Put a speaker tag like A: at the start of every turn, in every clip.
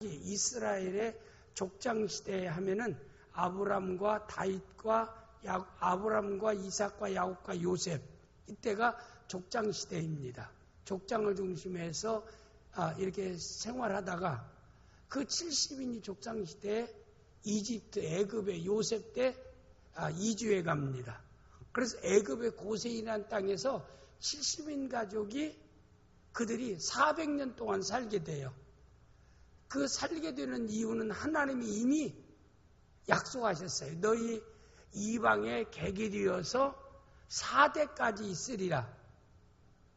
A: 이스라엘의 족장 시대에 하면은 아브람과 다윗과 아브람과 이삭과 야곱과 요셉, 이때가 족장 시대입니다. 족장을 중심해서 이렇게 생활하다가 그 70인이 족장 시대에 이집트, 애굽의 요셉 때 이주해 갑니다. 그래서 애굽의 고세인이라는 땅에서 70인 가족이 그들이 400년 동안 살게 돼요. 그 살게 되는 이유는 하나님이 이미 약속하셨어요. 너희 이방의 객이되어서 4대까지 있으리라.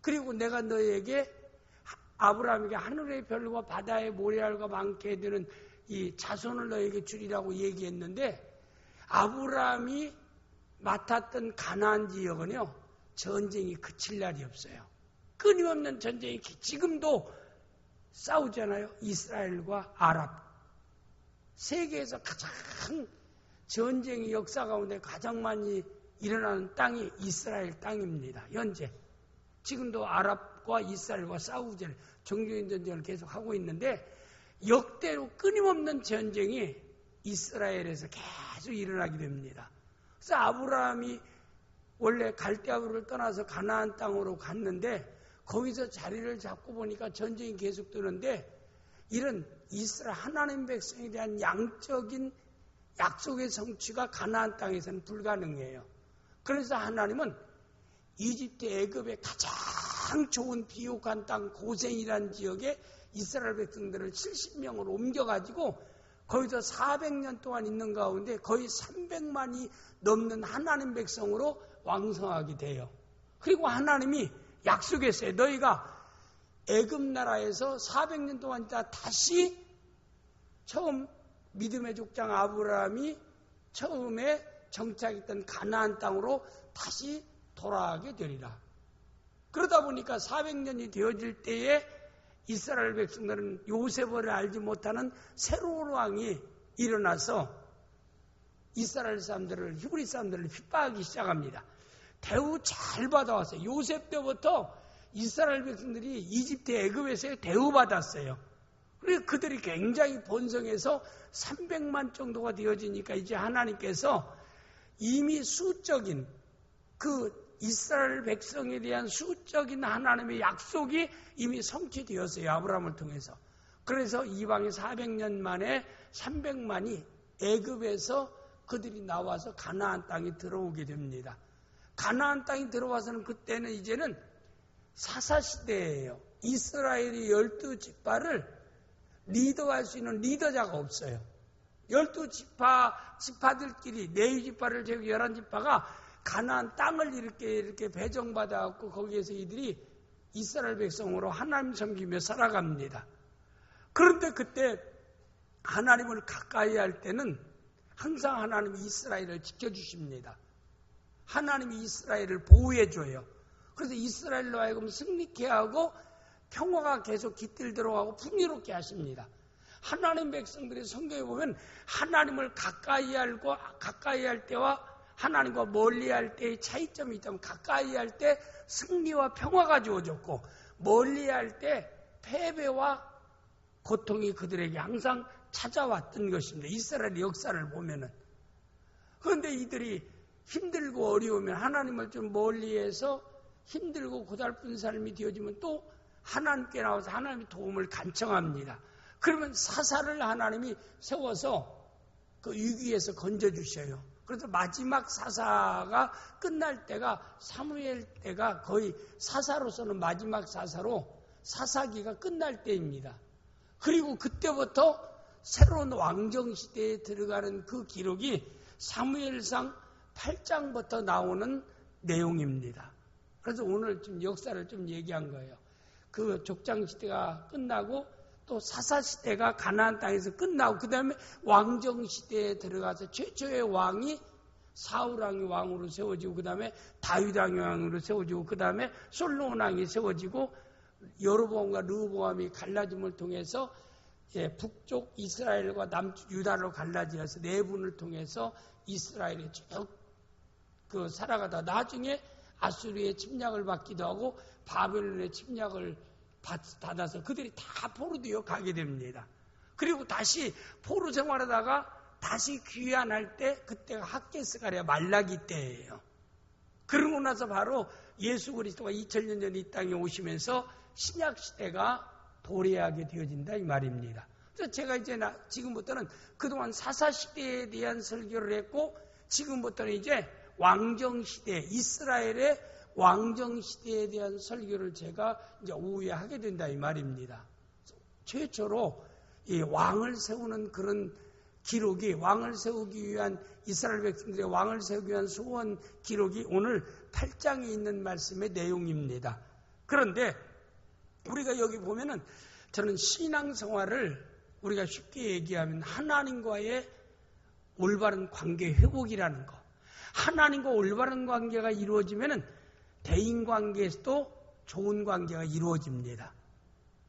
A: 그리고 내가 너희에게 아브라함에게 하늘의 별과 바다의 모래알과 많게 되는 이 자손을 너희에게 주리라고 얘기했는데, 아브라함이 맡았던 가나안 지역은요, 전쟁이 그칠 날이 없어요. 끊임없는 전쟁이 지금도 싸우잖아요. 이스라엘과 아랍. 세계에서 가장 전쟁의 역사 가운데 가장 많이 일어나는 땅이 이스라엘 땅입니다. 현재. 지금도 아랍과 이스라엘과 싸우잖아요. 정교인 전쟁을 계속 하고 있는데, 역대로 끊임없는 전쟁이 이스라엘에서 계속 일어나게 됩니다. 그래서 아브라함이 원래 갈대아우를 떠나서 가나안 땅으로 갔는데, 거기서 자리를 잡고 보니까 전쟁이 계속되는데, 이런 이스라엘 하나님 백성에 대한 양적인 약속의 성취가 가나안 땅에서는 불가능해요. 그래서 하나님은 이집트 애굽의 가장 좋은 비옥한 땅 고센이라는 지역에 이스라엘 백성들을 70명으로 옮겨가지고 거기서 400년 동안 있는 가운데 거의 300만이 넘는 하나님 백성으로 왕성하게 돼요. 그리고 하나님이 약속했어요. 너희가 애굽 나라에서 400년 동안 있다 다시 처음 믿음의 족장 아브라함이 처음에 정착했던 가나안 땅으로 다시 돌아가게 되리라. 그러다 보니까 400년이 되어질 때에 이스라엘 백성들은 요셉을 알지 못하는 새로운 왕이 일어나서 이스라엘 사람들을, 히브리 사람들을 핍박하기 시작합니다. 대우 잘 받아왔어요. 요셉 때부터 이스라엘 백성들이 이집트 애굽에서 대우받았어요. 그래서 그들이 굉장히 번성해서 300만 정도가 되어지니까 이제 하나님께서 이미 수적인 그 이스라엘 백성에 대한 수적인 하나님의 약속이 이미 성취되었어요. 아브라함을 통해서. 그래서 이방의 400년 만에 300만이 애굽에서 그들이 나와서 가나안 땅에 들어오게 됩니다. 가나안 땅에 들어와서는 그때는 이제는 사사시대예요. 이스라엘이 12지파를 리더할 수 있는 리더자가 없어요. 12지파들끼리 레위지파를 제외 11지파가 가나안 땅을 이렇게 배정받아갖고 거기에서 이들이 이스라엘 백성으로 하나님 섬기며 살아갑니다. 그런데 그때 하나님을 가까이 할 때는 항상 하나님이 이스라엘을 지켜주십니다. 하나님이 이스라엘을 보호해줘요. 그래서 이스라엘로 하여금 승리케 하고 평화가 계속 깃들도록 하고 풍요롭게 하십니다. 하나님 백성들이 성경에 보면 하나님을 가까이 할 때와 하나님과 멀리 할 때의 차이점이 있다면, 가까이 할 때 승리와 평화가 주어졌고 멀리 할 때 패배와 고통이 그들에게 항상 찾아왔던 것입니다. 이스라엘의 역사를 보면은. 그런데 이들이 힘들고 어려우면 하나님을 좀 멀리해서 힘들고 고달픈 삶이 되어지면 또 하나님께 나와서 하나님의 도움을 간청합니다. 그러면 사사를 하나님이 세워서 그 위기에서 건져주셔요. 그래서 마지막 사사가 끝날 때가 사무엘 때가 거의 사사로서는 마지막 사사로 사사기가 끝날 때입니다. 그리고 그때부터 새로운 왕정시대에 들어가는 그 기록이 사무엘상 8장부터 나오는 내용입니다. 그래서 오늘 좀 역사를 좀 얘기한 거예요. 그 족장시대가 끝나고 또 사사시대가 가나안 땅에서 끝나고 그 다음에 왕정시대에 들어가서 최초의 왕이 사울왕이 왕으로 세워지고 그 다음에 다윗왕이 왕으로 세워지고 그 다음에 솔로몬 왕이 세워지고 여로보암과 르호보암이 갈라짐을 통해서 북쪽 이스라엘과 남쪽 유다로 갈라지어서 네 분을 통해서 이스라엘이 쭉 살아가다 나중에 아수르의 침략을 받기도 하고 바벨론의 침략을 받아서 그들이 다 포로되어 가게 됩니다. 그리고 다시 포로 생활하다가 다시 귀환할 때 그때가 학개스가랴 말라기 때예요. 그러고 나서 바로 예수 그리스도가 2000년 전 이 땅에 오시면서 신약 시대가 도래하게 되어진다 이 말입니다. 그래서 제가 이제 지금부터는 그동안 사사 시대에 대한 설교를 했고 지금부터는 이제 왕정 시대, 이스라엘의 왕정 시대에 대한 설교를 제가 이제 오후에 하게 된다 이 말입니다. 최초로 이 왕을 세우는 그런 기록이 왕을 세우기 위한 이스라엘 백성들의 왕을 세우기 위한 소원 기록이 오늘 8장에 있는 말씀의 내용입니다. 그런데 우리가 여기 보면은 저는 신앙생활을 우리가 쉽게 얘기하면 하나님과의 올바른 관계 회복이라는 거. 하나님과 올바른 관계가 이루어지면은 대인관계에서도 좋은 관계가 이루어집니다.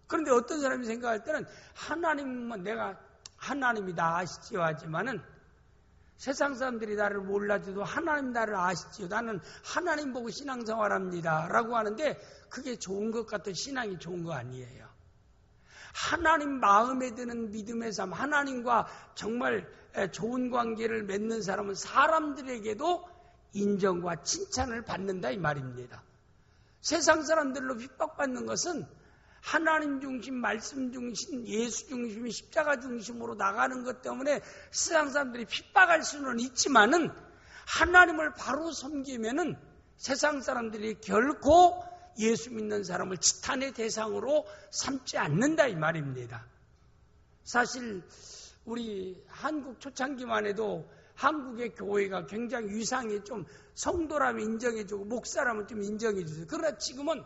A: 그런데 어떤 사람이 생각할 때는 하나님은 내가 하나님이 나 아시지요 하지만은 세상 사람들이 나를 몰라줘도 하나님 나를 아시지요. 나는 하나님 보고 신앙생활합니다. 라고 하는데 그게 좋은 것 같아 신앙이 좋은 거 아니에요. 하나님 마음에 드는 믿음의 삶, 하나님과 정말 좋은 관계를 맺는 사람은 사람들에게도 인정과 칭찬을 받는다 이 말입니다. 세상 사람들로 핍박받는 것은 하나님 중심, 말씀 중심, 예수 중심, 십자가 중심으로 나가는 것 때문에 세상 사람들이 핍박할 수는 있지만은 하나님을 바로 섬기면은 세상 사람들이 결코 예수 믿는 사람을 지탄의 대상으로 삼지 않는다 이 말입니다. 사실 우리 한국 초창기만 해도 한국의 교회가 굉장히 위상이 좀 성도라면 인정해주고 목사라면 좀 인정해주세요. 그러나 지금은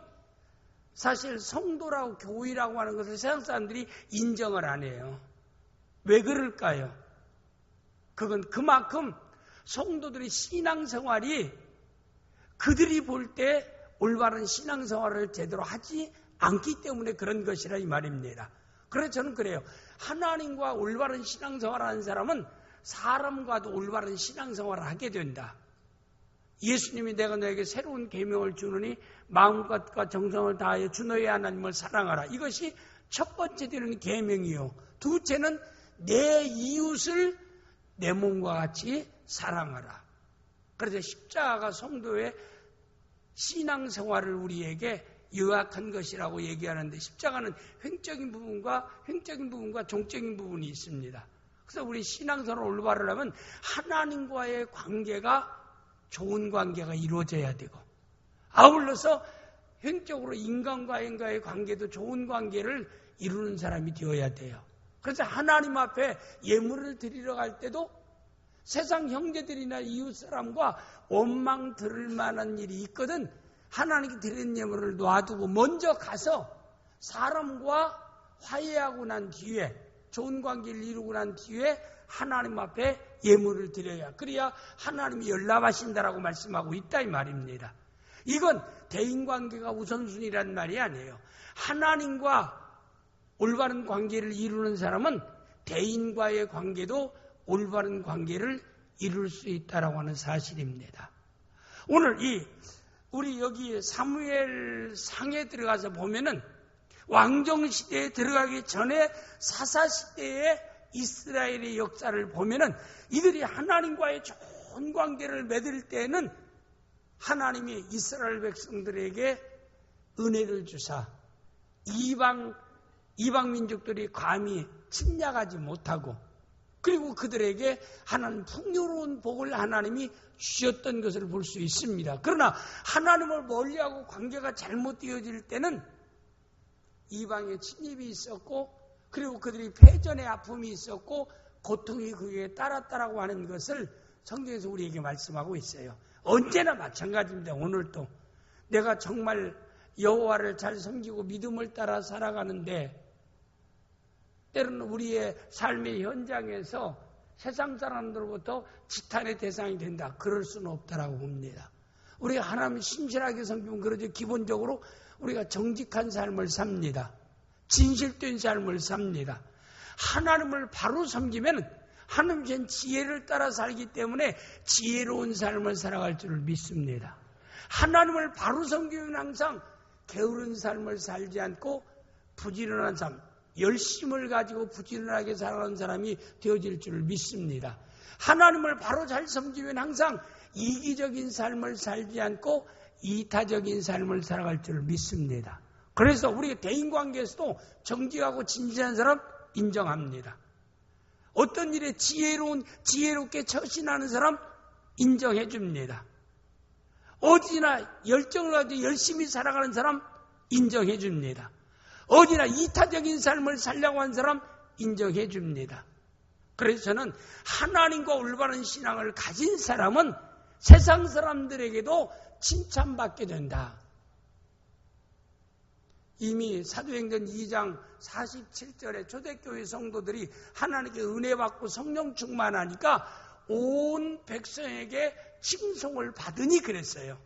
A: 사실 성도라고 교회라고 하는 것을 세상 사람들이 인정을 안 해요. 왜 그럴까요? 그건 그만큼 성도들의 신앙생활이 그들이 볼 때 올바른 신앙생활을 제대로 하지 않기 때문에 그런 것이라 이 말입니다. 그래서 저는 그래요. 하나님과 올바른 신앙생활을 하는 사람은 사람과도 올바른 신앙생활을 하게 된다. 예수님이 내가 너에게 새로운 계명을 주느니 마음과 정성을 다하여 주 너의 하나님을 사랑하라. 이것이 첫 번째 되는 계명이요. 둘째는 내 이웃을 내 몸과 같이 사랑하라. 그래서 십자가가 성도의 신앙생활을 우리에게 요약한 것이라고 얘기하는데 십자가는 횡적인 부분과 종적인 부분이 있습니다. 그래서 우리 신앙생활을 올바르려면 하나님과의 관계가 좋은 관계가 이루어져야 되고 아울러서 횡적으로 인간과의 관계도 좋은 관계를 이루는 사람이 되어야 돼요. 그래서 하나님 앞에 예물을 드리러 갈 때도 세상 형제들이나 이웃 사람과 원망 들을 만한 일이 있거든 하나님께 드리는 예물을 놔두고 먼저 가서 사람과 화해하고 난 뒤에 좋은 관계를 이루고 난 뒤에 하나님 앞에 예물을 드려야 그래야 하나님이 연락하신다라고 말씀하고 있다 이 말입니다. 이건 대인관계가 우선순위라는 말이 아니에요. 하나님과 올바른 관계를 이루는 사람은 대인과의 관계도 올바른 관계를 이룰 수 있다라고 하는 사실입니다. 오늘 우리 여기 사무엘 상에 들어가서 보면은 왕정 시대에 들어가기 전에 사사 시대의 이스라엘의 역사를 보면은 이들이 하나님과의 좋은 관계를 맺을 때는 하나님이 이스라엘 백성들에게 은혜를 주사 이방 민족들이 감히 침략하지 못하고 그리고 그들에게 하나님 풍요로운 복을 하나님이 주셨던 것을 볼 수 있습니다. 그러나 하나님을 멀리하고 관계가 잘못되어질 때는 이방의 침입이 있었고 그리고 그들이 패전의 아픔이 있었고 고통이 그에 따랐다라고 하는 것을 성경에서 우리에게 말씀하고 있어요. 언제나 마찬가지입니다. 오늘도 내가 정말 여호와를 잘 섬기고 믿음을 따라 살아가는데 때로는 우리의 삶의 현장에서 세상 사람들로부터 지탄의 대상이 된다. 그럴 수는 없다라고 봅니다. 우리가 하나님을 신실하게 섬기면 그러죠. 기본적으로 우리가 정직한 삶을 삽니다. 진실된 삶을 삽니다. 하나님을 바로 섬기면 하나님 전 지혜를 따라 살기 때문에 지혜로운 삶을 살아갈 줄을 믿습니다. 하나님을 바로 섬기면 항상 게으른 삶을 살지 않고 부지런한 삶, 열심을 가지고 부지런하게 살아가는 사람이 되어질 줄 믿습니다. 하나님을 바로 잘 섬기면 항상 이기적인 삶을 살지 않고 이타적인 삶을 살아갈 줄 믿습니다. 그래서 우리가 대인관계에서도 정직하고 진실한 사람 인정합니다. 어떤 일에 지혜롭게 처신하는 사람 인정해 줍니다. 어디나 열정을 가지고 열심히 살아가는 사람 인정해 줍니다. 어디나 이타적인 삶을 살려고 하는 사람 인정해 줍니다. 그래서 저는 하나님과 올바른 신앙을 가진 사람은 세상 사람들에게도 칭찬받게 된다. 이미 사도행전 2장 47절에 초대교회 성도들이 하나님께 은혜 받고 성령 충만하니까 온 백성에게 칭송을 받으니 그랬어요.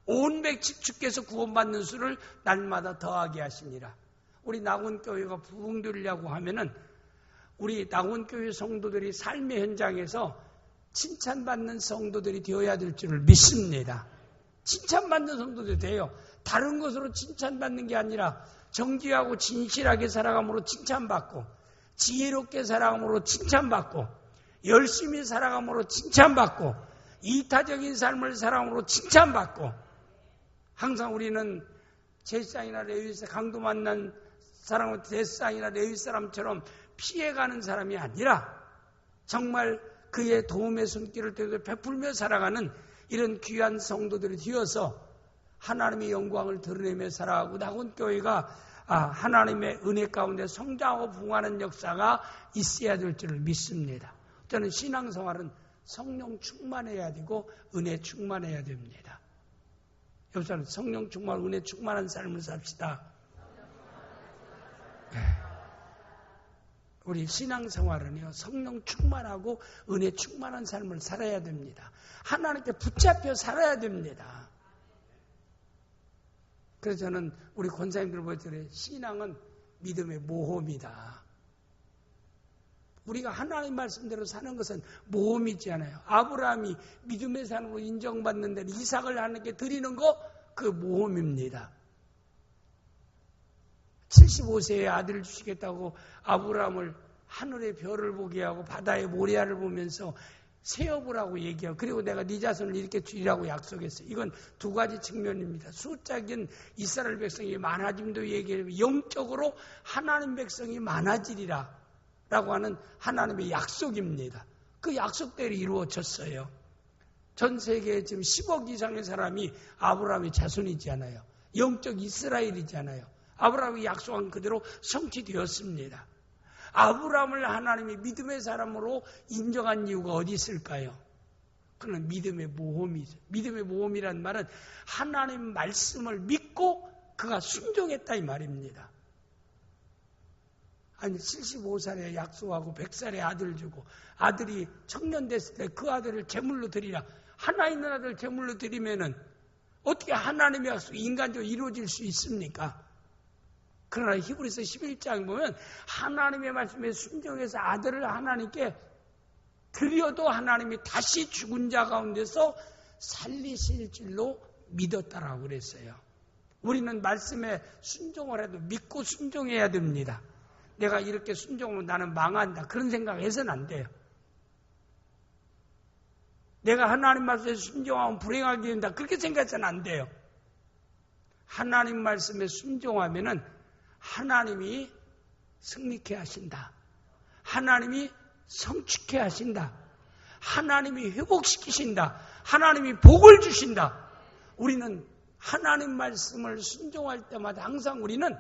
A: 온 백성 주께서 구원받는 수를 날마다 더하게 하시니라. 우리 낙원교회가 부흥되려고 하면은 우리 낙원교회 성도들이 삶의 현장에서 칭찬받는 성도들이 되어야 될 줄을 믿습니다. 칭찬받는 성도들이 돼요. 다른 것으로 칭찬받는 게 아니라 정직하고 진실하게 살아감으로 칭찬받고, 지혜롭게 살아감으로 칭찬받고, 열심히 살아감으로 칭찬받고, 이타적인 삶을 살아감으로 칭찬받고, 항상 우리는 제사장이나 레위 강도 만난 사람은 제사장이나 레위 사람처럼 피해가는 사람이 아니라 정말 그의 도움의 손길을 베풀며 살아가는 이런 귀한 성도들이 되어서 하나님의 영광을 드러내며 살아가고 낙원교회가 하나님의 은혜 가운데 성장하고 부흥하는 역사가 있어야 될 줄을 믿습니다. 저는 신앙생활은 성령 충만해야 되고 은혜 충만해야 됩니다. 여기서는 성령 충만, 은혜 충만한 삶을 삽시다. 우리 신앙생활은요, 성령 충만하고 은혜 충만한 삶을 살아야 됩니다. 하나님께 붙잡혀 살아야 됩니다. 그래서 저는 우리 권사님들 보여드려요. 신앙은 믿음의 모험이다. 우리가 하나님 말씀대로 사는 것은 모험이지 않아요. 아브라함이 믿음의 산으로 인정받는 데 이삭을 하나님께 드리는 거, 그 모험입니다. 75세에 아들을 주시겠다고 아브라함을 하늘의 별을 보게 하고 바다의 모래알을 보면서 세어보라고 얘기하고, 그리고 내가 네 자손을 이렇게 주리라고 약속했어요. 이건 두 가지 측면입니다. 숫자긴 이스라엘 백성이 많아짐도 얘기하고, 영적으로 하나님 백성이 많아지리라 라고 하는 하나님의 약속입니다. 그 약속대로 이루어졌어요. 전 세계에 지금 10억 이상의 사람이 아브라함의 자손이잖아요. 영적 이스라엘이잖아요. 아브라함이 약속한 그대로 성취되었습니다. 아브라함을 하나님이 믿음의 사람으로 인정한 이유가 어디 있을까요? 그는 믿음의 모험이죠. 믿음의 모험이란 말은 하나님 말씀을 믿고 그가 순종했다 이 말입니다. 아니 75살에 약속하고 100살에 아들 주고 아들이 청년 됐을 때 그 아들을 제물로 드리라. 하나 있는 아들 제물로 드리면은 어떻게 하나님의 약속이 인간적으로 이루어질 수 있습니까? 그러나 히브리서 11장 보면 하나님의 말씀에 순종해서 아들을 하나님께 드려도 하나님이 다시 죽은 자 가운데서 살리실 줄로 믿었다라고 그랬어요. 우리는 말씀에 순종을 해도 믿고 순종해야 됩니다. 내가 이렇게 순종하면 나는 망한다. 그런 생각해서는 안 돼요. 내가 하나님 말씀에 순종하면 불행하게 된다. 그렇게 생각해서는 안 돼요. 하나님 말씀에 순종하면은 하나님이 승리케 하신다. 하나님이 성취케 하신다. 하나님이 회복시키신다. 하나님이 복을 주신다. 우리는 하나님 말씀을 순종할 때마다 항상 우리는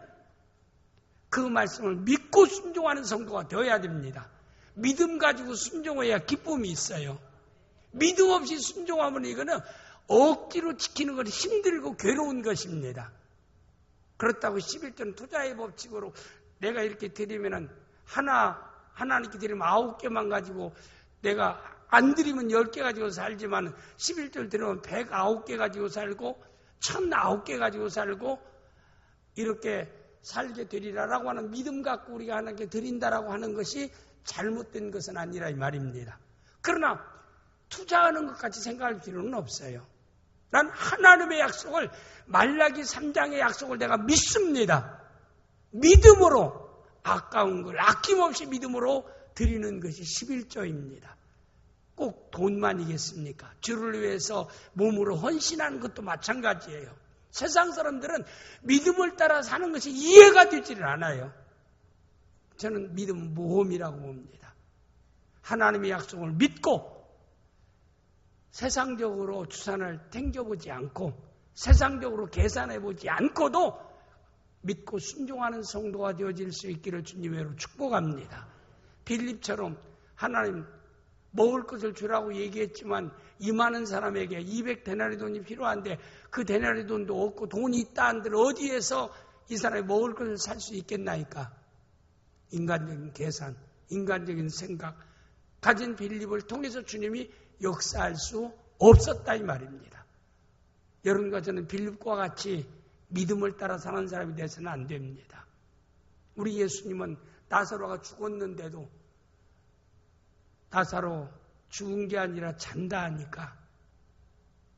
A: 그 말씀을 믿고 순종하는 성도가 되어야 됩니다. 믿음 가지고 순종해야 기쁨이 있어요. 믿음 없이 순종하면 이거는 억지로 지키는 것이 힘들고 괴로운 것입니다. 그렇다고 11전 투자의 법칙으로 내가 이렇게 드리면은 하나님께 드리면 9개만 가지고 내가 안 드리면 10개 가지고 살지만 11절 드리면 109개 가지고 살고 1009개 가지고 살고 이렇게 살게 되리라라고 하는 믿음 갖고 우리가 하나님께 드린다라고 하는 것이 잘못된 것은 아니라 이 말입니다. 그러나 투자하는 것 같이 생각할 필요는 없어요. 난 하나님의 약속을 말라기 3장의 약속을 내가 믿습니다. 믿음으로 아까운 걸 아낌없이 믿음으로 드리는 것이 11조입니다. 꼭 돈만이겠습니까? 주를 위해서 몸으로 헌신하는 것도 마찬가지예요. 세상 사람들은 믿음을 따라 사는 것이 이해가 되지를 않아요. 저는 믿음은 모험이라고 봅니다. 하나님의 약속을 믿고 세상적으로 주산을 탱겨보지 않고 세상적으로 계산해보지 않고도 믿고 순종하는 성도가 되어질 수 있기를 주님으로 축복합니다. 빌립처럼 하나님 먹을 것을 주라고 얘기했지만 이 많은 사람에게 200데나리 돈이 필요한데 그 데나리 돈도 없고 돈이 있다 한들 어디에서 이 사람이 먹을 것을 살 수 있겠나이까? 인간적인 계산, 인간적인 생각 가진 빌립을 통해서 주님이 역사할 수 없었다 이 말입니다. 여러분과 저는 빌립과 같이 믿음을 따라 사는 사람이 되어서는 안 됩니다. 우리 예수님은 나사로가 죽었는데도 나사로 죽은 게 아니라 잔다 하니까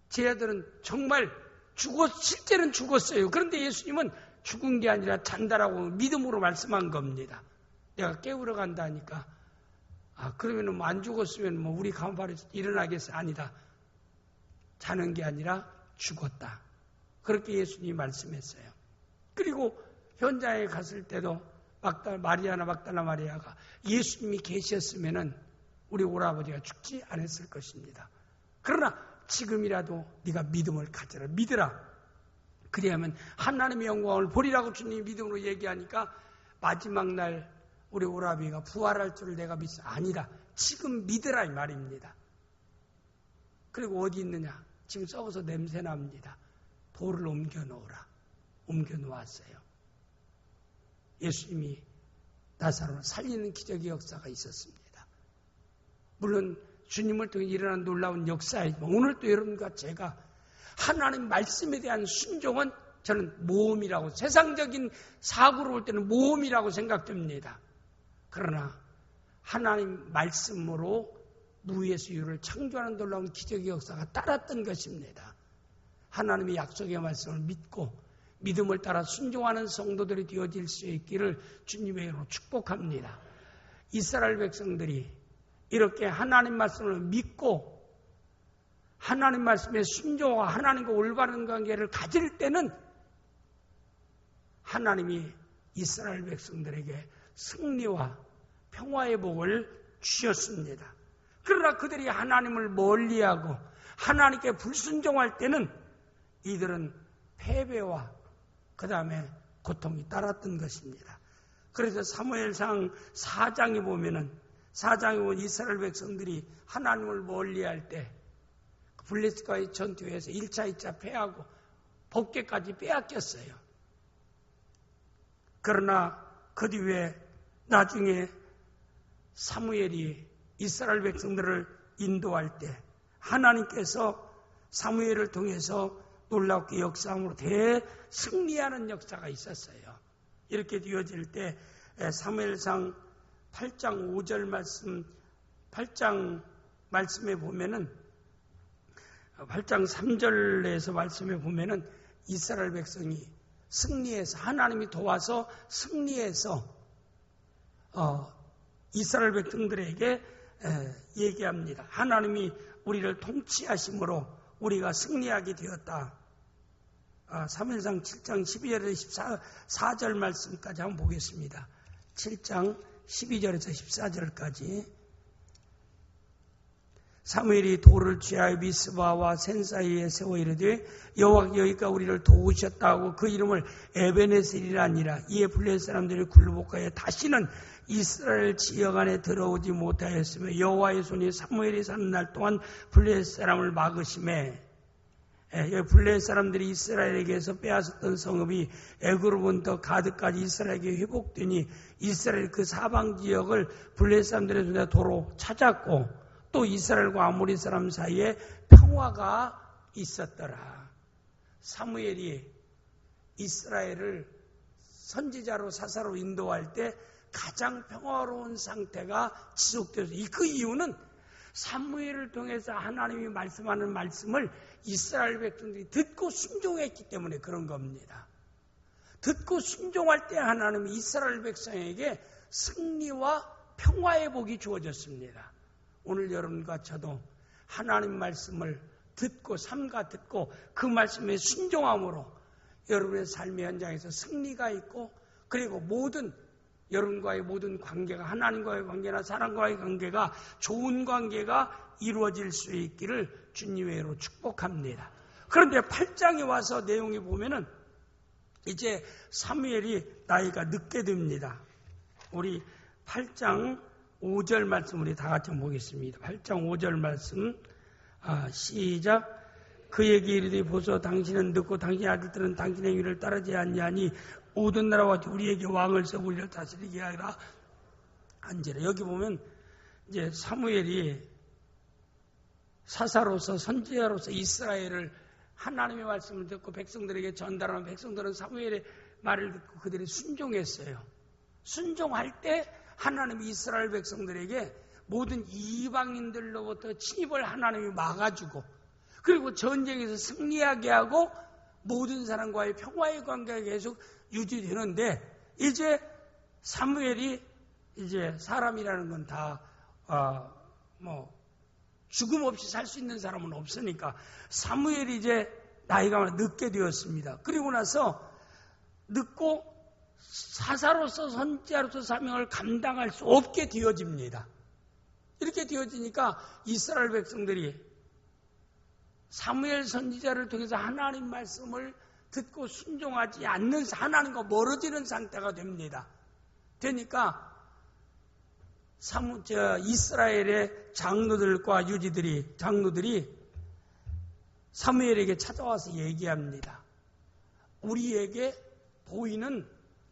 A: 제 아들은 정말 실제는 죽었어요. 그런데 예수님은 죽은 게 아니라 잔다라고 믿음으로 말씀한 겁니다. 내가 깨우러 간다 하니까 그러면 뭐 안 죽었으면 뭐 우리 가만히 일어나겠어? 아니다. 자는 게 아니라 죽었다. 그렇게 예수님이 말씀했어요. 그리고 현장에 갔을 때도 마리아나 막달라 마리아가 예수님이 계셨으면은 우리 오라버지가 죽지 않았을 것입니다. 그러나 지금이라도 네가 믿음을 가져라. 믿으라. 그리하면 하나님의 영광을 보리라고 주님이 믿음으로 얘기하니까 마지막 날 우리 오라비가 부활할 줄을 내가 믿어. 아니다. 지금 믿으라 이 말입니다. 그리고 어디 있느냐? 지금 썩어서 냄새 납니다. 돌을 옮겨 놓으라. 옮겨 놓았어요. 예수님이 나사로를 살리는 기적의 역사가 있었습니다. 물론 주님을 통해 일어난 놀라운 역사이지만 오늘도 여러분과 제가 하나님 말씀에 대한 순종은 저는 모험이라고 세상적인 사고로 볼 때는 모험이라고 생각됩니다. 그러나 하나님 말씀으로 무에서 유를 창조하는 놀라운 기적의 역사가 따랐던 것입니다. 하나님의 약속의 말씀을 믿고 믿음을 따라 순종하는 성도들이 되어질 수 있기를 주님의 이름으로 축복합니다. 이스라엘 백성들이 이렇게 하나님 말씀을 믿고 하나님 말씀에 순종하고 하나님과 올바른 관계를 가질 때는 하나님이 이스라엘 백성들에게 승리와 평화의 복을 주셨습니다. 그러나 그들이 하나님을 멀리하고 하나님께 불순종할 때는 이들은 패배와 그 다음에 고통이 따랐던 것입니다. 그래서 사무엘상 4장에 보면 이스라엘 백성들이 하나님을 멀리할 때 블레셋과의 전투에서 1차, 2차 패하고 법궤까지 빼앗겼어요. 그러나 그 뒤에 나중에 사무엘이 이스라엘 백성들을 인도할 때 하나님께서 사무엘을 통해서 놀랍게 역사함으로 대승리하는 역사가 있었어요. 이렇게 되어질 때 사무엘상 8장 5절 말씀, 8장 말씀에 보면은 8장 3절에서 말씀에 보면은 이스라엘 백성이 승리해서 하나님이 도와서 승리해서 이스라엘 백성들에게 얘기합니다. 하나님이 우리를 통치하심으로 우리가 승리하게 되었다. 사무엘상 7장 12절에서 14절 말씀까지 한번 보겠습니다. 7장 12절에서 14절까지 사무엘이 돌을 취하여 미스바와 센 사이에 세워 이르되 여호와께서 여기가 우리를 도우셨다고 그 이름을 에베네셀이라니라. 이에 블레셋 사람들이 굴복하여 다시는 이스라엘 지역 안에 들어오지 못하였으며 여호와의 손이 사무엘이 사는 날 동안 블레셋 사람을 막으심에 블레셋 사람들이 이스라엘에게서 빼앗았던 성읍이 애굽으로부터 가드까지 이스라엘에게 회복되니 이스라엘 그 사방 지역을 블레셋 사람들의 손에 도로 찾았고 또 이스라엘과 아모리 사람 사이에 평화가 있었더라. 사무엘이 이스라엘을 선지자로 사사로 인도할 때 가장 평화로운 상태가 지속되어서 그 이유는 사무엘을 통해서 하나님이 말씀하는 말씀을 이스라엘 백성들이 듣고 순종했기 때문에 그런 겁니다. 듣고 순종할 때 하나님이 이스라엘 백성에게 승리와 평화의 복이 주어졌습니다. 오늘 여러분과 저도 하나님 말씀을 듣고 삼가 듣고 그 말씀에 순종함으로 여러분의 삶의 현장에서 승리가 있고 그리고 여러분과의 모든 관계가 하나님과의 관계나 사람과의 관계가 좋은 관계가 이루어질 수 있기를 주님의 이름으로 축복합니다. 그런데 8장에 와서 내용이 보면은 이제 사무엘이 나이가 늦게 됩니다. 우리 8장 5절 말씀 우리 다 같이 보겠습니다. 8장 5절 말씀 시작. 그에게 이르되 보소 당신은 듣고 당신의 아들들은 당신의 위를 따르지 않냐니 모든 나라와 우리에게 왕을 세우고 우리를 다스리게 하라 한지라. 여기 보면 이제 사무엘이 사사로서 선지자로서 이스라엘을 하나님의 말씀을 듣고 백성들에게 전달하면 백성들은 사무엘의 말을 듣고 그들이 순종했어요. 순종할 때 하나님이 이스라엘 백성들에게 모든 이방인들로부터 침입을 하나님이 막아주고 그리고 전쟁에서 승리하게 하고 모든 사람과의 평화의 관계가 계속 유지되는데 이제 사무엘이 이제 사람이라는 건 다 죽음 없이 살 수 있는 사람은 없으니까 사무엘이 이제 나이가 늦게 되었습니다. 그리고 나서 늦고 사사로서 선지자로서 사명을 감당할 수 없게 되어집니다. 이렇게 되어지니까 이스라엘 백성들이 사무엘 선지자를 통해서 하나님 말씀을 듣고 순종하지 않는 하나님과 멀어지는 상태가 됩니다. 되니까 이스라엘의 장로들과 장로들이 사무엘에게 찾아와서 얘기합니다. 우리에게 보이는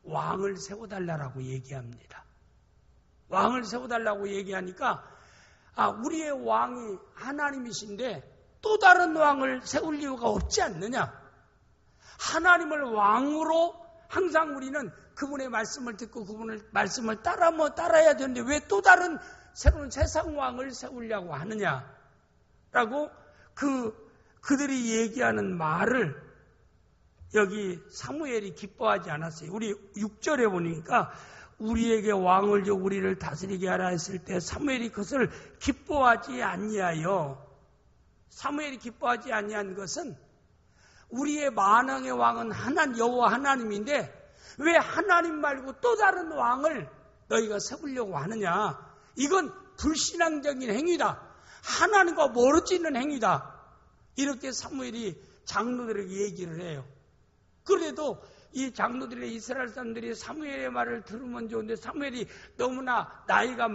A: 왕을 세워달라고 얘기합니다. 왕을 세워달라고 얘기하니까 우리의 왕이 하나님이신데 또 다른 왕을 세울 이유가 없지 않느냐. 하나님을 왕으로 항상 우리는 그분의 말씀을 듣고 그분의 말씀을 따라야 되는데 왜 또 다른 새로운 세상 왕을 세우려고 하느냐라고 그들이 얘기하는 말을 여기 사무엘이 기뻐하지 않았어요. 우리 6절에 보니까 우리에게 왕을 줘 우리를 다스리게 하라 했을 때 사무엘이 그것을 기뻐하지 아니하여 사무엘이 기뻐하지 아니한 것은 우리의 만왕의 왕은 여호와 하나님인데 왜 하나님 말고 또 다른 왕을 너희가 세우려고 하느냐. 이건 불신앙적인 행위다. 하나님과 멀어지는 행위다. 이렇게 사무엘이 장로들에게 얘기를 해요. 그래도 이 장로들의 이스라엘 사람들이 사무엘의 말을 들으면 좋은데 사무엘이 너무나 나이가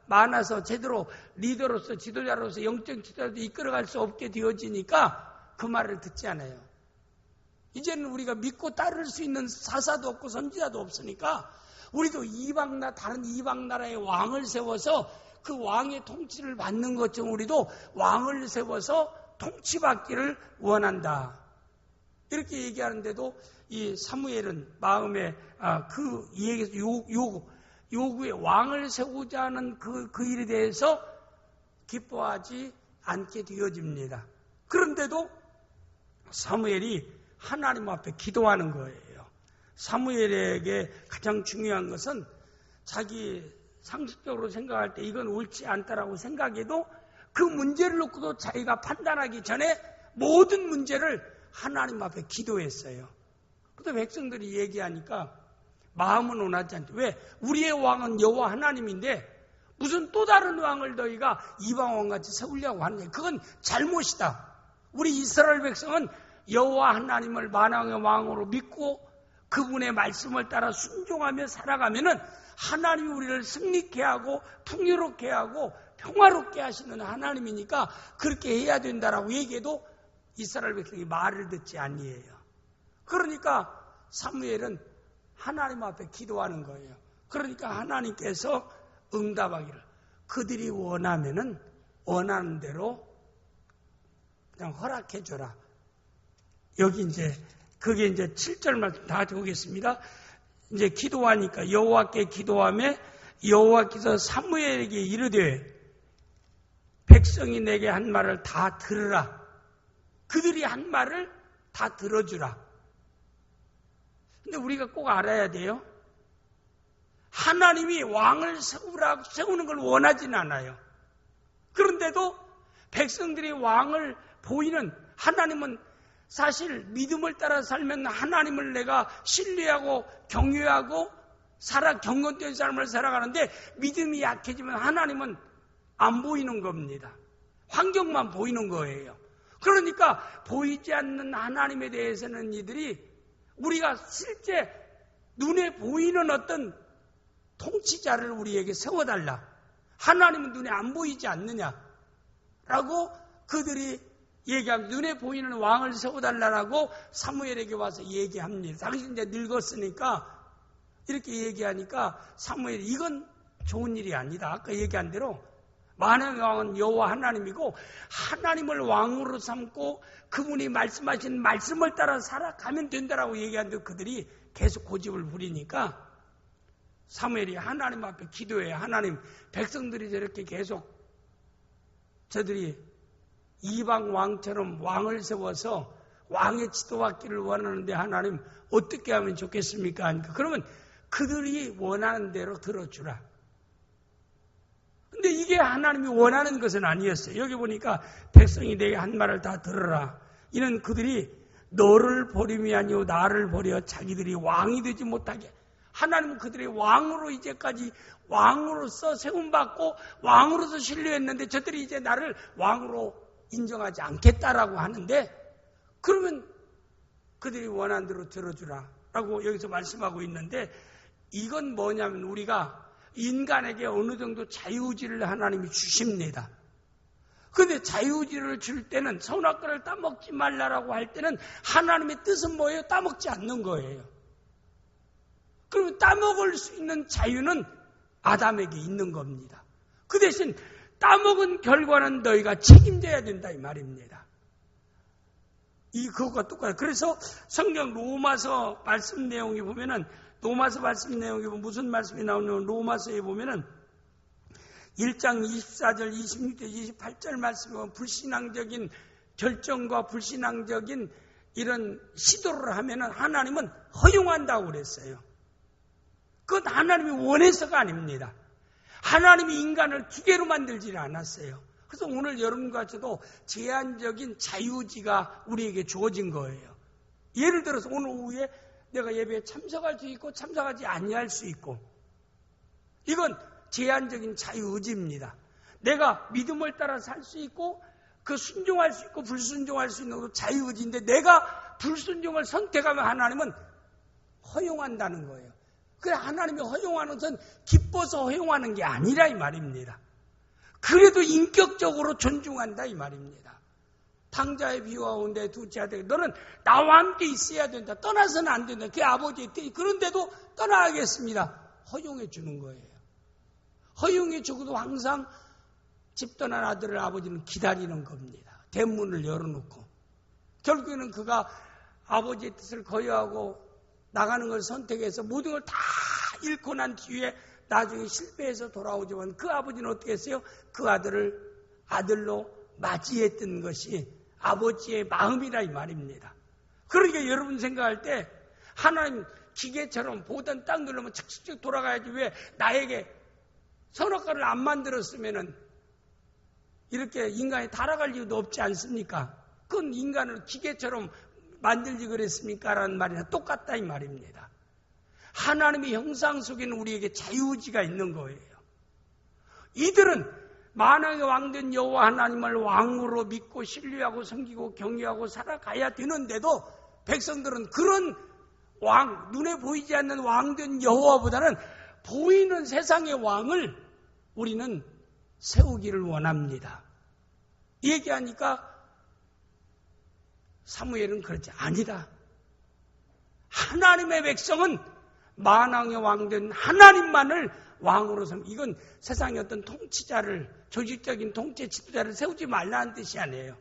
A: 많아서 제대로 리더로서 지도자로서 영적 지도자로 이끌어갈 수 없게 되어지니까 그 말을 듣지 않아요. 이제는 우리가 믿고 따를 수 있는 사사도 없고 선지자도 없으니까 우리도 다른 이방 나라의 왕을 세워서 그 왕의 통치를 받는 것처럼 우리도 왕을 세워서 통치받기를 원한다. 이렇게 얘기하는데도 이 사무엘은 마음에 그 얘기에서 요구에 왕을 세우자 하는 그 일에 대해서 기뻐하지 않게 되어집니다. 그런데도 사무엘이 하나님 앞에 기도하는 거예요. 사무엘에게 가장 중요한 것은 자기 상식적으로 생각할 때 이건 옳지 않다라고 생각해도 그 문제를 놓고도 자기가 판단하기 전에 모든 문제를 하나님 앞에 기도했어요. 그때 백성들이 얘기하니까 마음은 원하지 않죠. 왜? 우리의 왕은 여호와 하나님인데 무슨 또 다른 왕을 너희가 이방 왕같이 세우려고 하느냐. 그건 잘못이다. 우리 이스라엘 백성은 여호와 하나님을 만왕의 왕으로 믿고 그분의 말씀을 따라 순종하며 살아가면은 하나님이 우리를 승리케 하고 풍요롭게 하고 평화롭게 하시는 하나님이니까 그렇게 해야 된다라고 얘기해도 이스라엘 백성이 말을 듣지 아니에요. 그러니까 사무엘은 하나님 앞에 기도하는 거예요. 그러니까 하나님께서 응답하기를 그들이 원하면은 원하는 대로 그냥 허락해 줘라. 여기 그게 7절 말씀 다 보겠습니다. 이제 기도하니까 여호와께 기도하며 여호와께서 사무엘에게 이르되 백성이 내게 한 말을 다 들으라. 그들이 한 말을 다 들어주라. 근데 우리가 꼭 알아야 돼요. 하나님이 왕을 세우는 걸 원하진 않아요. 그런데도 백성들이 왕을 보이는, 하나님은 사실 믿음을 따라 살면 하나님을 내가 신뢰하고 경외하고 경건된 삶을 살아가는데, 믿음이 약해지면 하나님은 안 보이는 겁니다. 환경만 보이는 거예요. 그러니까 보이지 않는 하나님에 대해서는 이들이 우리가 실제 눈에 보이는 어떤 통치자를 우리에게 세워달라. 하나님은 눈에 안 보이지 않느냐라고 그들이 얘기하면 눈에 보이는 왕을 세워달라고 사무엘에게 와서 얘기합니다. 당신 이제 늙었으니까 이렇게 얘기하니까 사무엘이 이건 좋은 일이 아니다. 아까 얘기한 대로 만왕의 왕은 여호와 하나님이고 하나님을 왕으로 삼고 그분이 말씀하신 말씀을 따라 살아가면 된다라고 얘기하는데 그들이 계속 고집을 부리니까 사무엘이 하나님 앞에 기도해. 하나님, 백성들이 저렇게 계속 저들이 이방 왕처럼 왕을 세워서 왕의 지도받기를 원하는데 하나님 어떻게 하면 좋겠습니까? 하니까 그러면 그들이 원하는 대로 들어주라. 근데 이게 하나님이 원하는 것은 아니었어요. 여기 보니까 백성이 내게 한 말을 다 들어라. 이는 그들이 너를 버림이 아니오 나를 버려 자기들이 왕이 되지 못하게. 하나님은 그들의 왕으로 이제까지 왕으로서 세움받고 왕으로서 신뢰했는데 저들이 이제 나를 왕으로 인정하지 않겠다라고 하는데, 그러면 그들이 원하는 대로 들어주라 라고 여기서 말씀하고 있는데, 이건 뭐냐면 우리가 인간에게 어느 정도 자유의지를 하나님이 주십니다. 그런데 자유의지를 줄 때는 선악과를 따먹지 말라라고 할 때는 하나님의 뜻은 뭐예요? 따먹지 않는 거예요. 그러면 따먹을 수 있는 자유는 아담에게 있는 겁니다. 그 대신 따먹은 결과는 너희가 책임져야 된다 이 말입니다. 그것과 똑같아요. 그래서 성경 로마서 말씀 내용에 보면은 로마서 말씀 내용에 보면 무슨 말씀이 나오냐면 로마서에 보면은 1장 24절, 26절, 28절 말씀에 보면 불신앙적인 결정과 불신앙적인 이런 시도를 하면은 하나님은 허용한다고 그랬어요. 그건 하나님이 원해서가 아닙니다. 하나님이 인간을 기계로 만들지 않았어요. 그래서 오늘 여러분과 저도 제한적인 자유지가 우리에게 주어진 거예요. 예를 들어서 오늘 오후에 내가 예배에 참석할 수 있고 참석하지 아니할 수 있고, 이건 제한적인 자유의지입니다. 내가 믿음을 따라 살 수 있고 그 순종할 수 있고 불순종할 수 있는 것도 자유의지인데, 내가 불순종을 선택하면 하나님은 허용한다는 거예요. 그래, 하나님이 허용하는 것은 기뻐서 허용하는 게 아니라 이 말입니다. 그래도 인격적으로 존중한다 이 말입니다. 탕자의 비유가 온데 두째 아들, 너는 나와 함께 있어야 된다. 떠나서는 안 된다. 그게 아버지의 뜻이. 그런데도 떠나겠습니다. 허용해 주는 거예요. 허용해 주고도 항상 집 떠난 아들을 아버지는 기다리는 겁니다. 대문을 열어놓고. 결국에는 그가 아버지의 뜻을 거여하고 나가는 걸 선택해서 모든 걸 다 잃고 난 뒤에 나중에 실패해서 돌아오지만 그 아버지는 어떻게 했어요? 그 아들을 아들로 맞이했던 것이 아버지의 마음이라 이 말입니다. 그러니까 여러분 생각할 때 하나님 기계처럼 보던 딱 누르면 착착착 돌아가야지 왜 나에게 선악과를 안 만들었으면은 이렇게 인간이 달아갈 이유도 없지 않습니까? 그건 인간을 기계처럼 만들지 그랬습니까? 라는 말이나 똑같다 이 말입니다. 하나님의 형상 속에는 우리에게 자유의지가 있는 거예요. 이들은 만왕의 왕된 여호와 하나님을 왕으로 믿고 신뢰하고 섬기고 경외하고 살아가야 되는데도 백성들은 그런 왕, 눈에 보이지 않는 왕된 여호와보다는 보이는 세상의 왕을 우리는 세우기를 원합니다. 얘기하니까 사무엘은 그렇지 아니다. 하나님의 백성은 만왕의 왕된 하나님만을 왕으로 삼고, 이건 세상의 어떤 통치자를, 조직적인 통치 지도자를 세우지 말라는 뜻이 아니에요.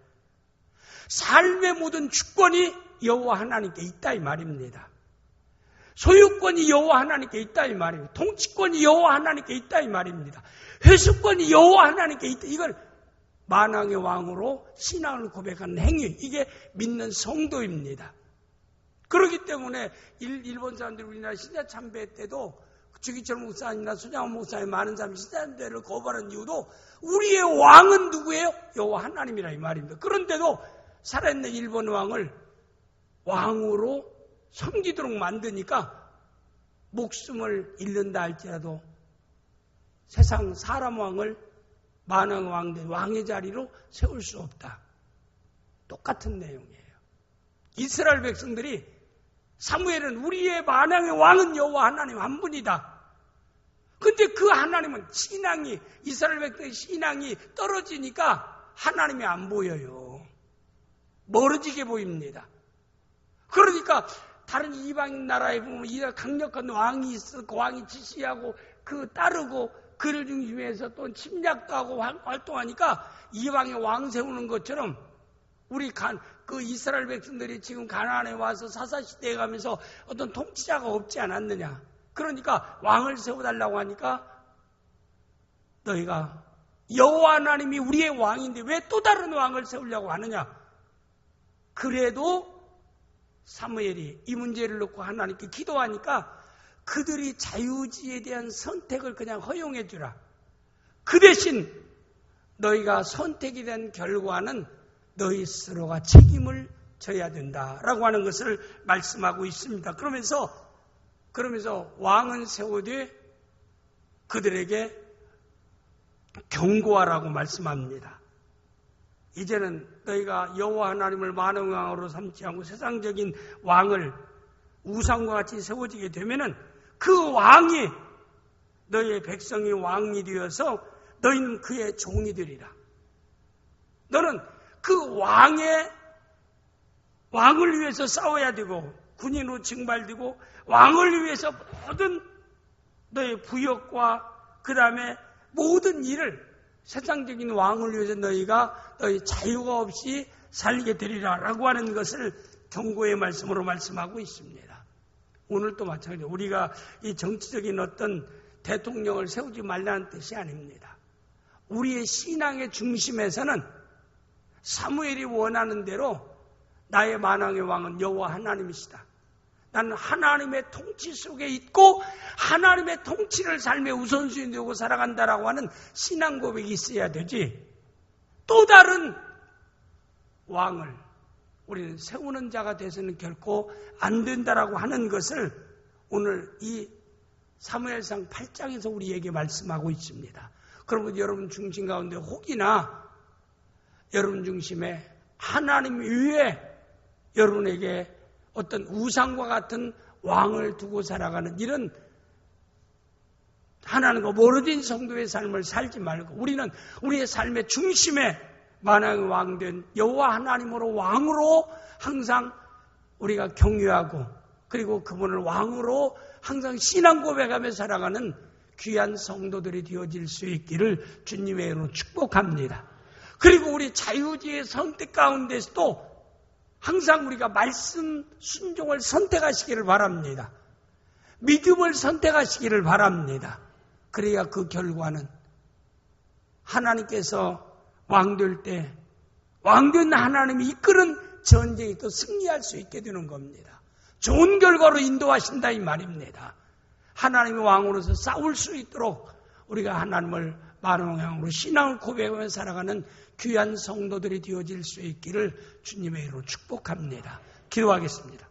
A: 삶의 모든 주권이 여호와 하나님께 있다 이 말입니다. 소유권이 여호와 하나님께 있다 이 말입니다. 통치권이 여호와 하나님께 있다 이 말입니다. 회수권이 여호와 하나님께 있다. 이걸 만왕의 왕으로 신앙을 고백하는 행위, 이게 믿는 성도입니다. 그렇기 때문에 일본 사람들이 우리나라 신자 참배 때도 주기철 목사님이나 수장원 목사님 많은 사람이 신자 참배를 거부하는 이유도 우리의 왕은 누구예요? 여호와 하나님이라 이 말입니다. 그런데도 살아있는 일본 왕을 왕으로 섬기도록 만드니까 목숨을 잃는다 할지라도 세상 사람 왕을 만왕 왕된 왕의 자리로 세울 수 없다. 똑같은 내용이에요. 이스라엘 백성들이 사무엘은 우리의 만왕의 왕은 여호와 하나님 한 분이다. 근데 그 하나님은 신앙이 이스라엘 백성의 신앙이 떨어지니까 하나님이 안 보여요. 멀어지게 보입니다. 그러니까 다른 이방 나라에 보면 이 강력한 왕이 있어 그 왕이 지시하고 그 따르고 그를 중심해서 또 침략도 하고 활동하니까 이방의 왕 세우는 것처럼 우리 그 이스라엘 백성들이 지금 가나안에 와서 사사시대에 가면서 어떤 통치자가 없지 않았느냐. 그러니까 왕을 세워달라고 하니까 너희가 여호와 하나님이 우리의 왕인데 왜 또 다른 왕을 세우려고 하느냐. 그래도 사무엘이 이 문제를 놓고 하나님께 기도하니까 그들이 자유지에 대한 선택을 그냥 허용해 주라. 그 대신 너희가 선택이 된 결과는 너희 스스로가 책임을 져야 된다라고 하는 것을 말씀하고 있습니다. 그러면서 왕은 세우되 그들에게 경고하라고 말씀합니다. 이제는 너희가 여호와 하나님을 만왕의 왕으로 삼지 않고 세상적인 왕을 우상과 같이 세워지게 되면은 그 왕이 너희의 백성이 왕이 되어서 너희는 그의 종이 되리라. 너는 그 왕을 위해서 싸워야 되고 군인으로 징발되고 왕을 위해서 모든 너의 부역과 그 다음에 모든 일을 세상적인 왕을 위해서 너희 자유가 없이 살게 되리라 라고 하는 것을 경고의 말씀으로 말씀하고 있습니다. 오늘도 마찬가지로 우리가 이 정치적인 어떤 대통령을 세우지 말라는 뜻이 아닙니다. 우리의 신앙의 중심에서는 사무엘이 원하는 대로 나의 만왕의 왕은 여호와 하나님이시다. 나는 하나님의 통치 속에 있고 하나님의 통치를 삶의 우선순위 되고 살아간다라고 하는 신앙 고백이 있어야 되지. 또 다른 왕을 우리는 세우는 자가 돼서는 결코 안 된다라고 하는 것을 오늘 이 사무엘상 8장에서 우리에게 말씀하고 있습니다. 그러면 여러분 중심 가운데 혹이나 여러분 중심에 하나님 위에 여러분에게 어떤 우상과 같은 왕을 두고 살아가는 이런 하나님과 멀어진 성도의 삶을 살지 말고 우리는 우리의 삶의 중심에 만왕의 왕된 여호와 하나님으로 왕으로 항상 우리가 경유하고 그리고 그분을 왕으로 항상 신앙 고백하며 살아가는 귀한 성도들이 되어질 수 있기를 주님의 이름으로 축복합니다. 그리고 우리 자유지의 선택 가운데서도 항상 우리가 말씀 순종을 선택하시기를 바랍니다. 믿음을 선택하시기를 바랍니다. 그래야 그 결과는 하나님께서 왕될 때 왕된 하나님이 이끄는 전쟁이 또 승리할 수 있게 되는 겁니다. 좋은 결과로 인도하신다 이 말입니다. 하나님의 왕으로서 싸울 수 있도록 우리가 하나님을 만왕왕으로 신앙을 고백하며 살아가는 귀한 성도들이 되어질 수 있기를 주님의 이름으로 축복합니다. 기도하겠습니다.